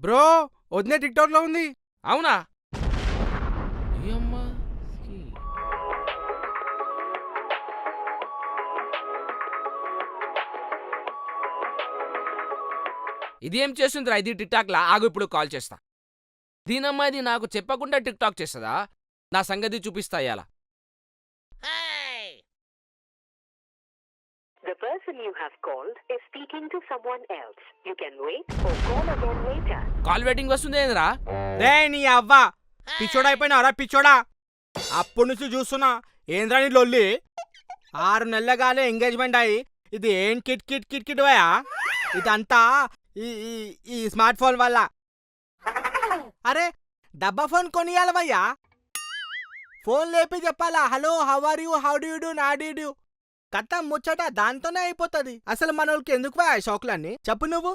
Bro వదినే tick talk లో ఉంది. అవునా? ఇది ఏం చేస్తుందిరా? ఇది టిక్ టాక్ లా? ఆగు, ఇప్పుడు కాల్ చేస్తా. దీనమ్మా ఇది నాకు చెప్పకుండా టిక్ టాక్ చేస్తుందా? నా సంగతి చూపిస్తా ఇయాల. The person you have called is speaking to someone else. You can wait or call again later. Call waiting వస్తుంది ఏంద్రా? రే నీ అవ్వ పిచ్చోడా అయిపోయినారా పిచ్చోడా? అప్పటి నుంచి చూస్తున్నా ఏంద్రా నీ లొల్లి. 6 నెలలుగానే ఎంగేజ్మెంట్ అయ్యి ఇది ఏం kit kit kit kit via? ఇదంతా ఈ ఈ ఈ స్మార్ట్ ఫోన్ వల్ల. అరే డబ్బా ఫోన్ కొనియాలవయ్యా. ఫోన్ లేపి చెప్పాలా, hello how are you, how do you do, నా డూ డూ. కథ ముచ్చట దాంతోనే అయిపోతుంది. అసలు మనోళ్ళకి ఎందుకు షాకులన్నీ చెప్పు నువ్వు.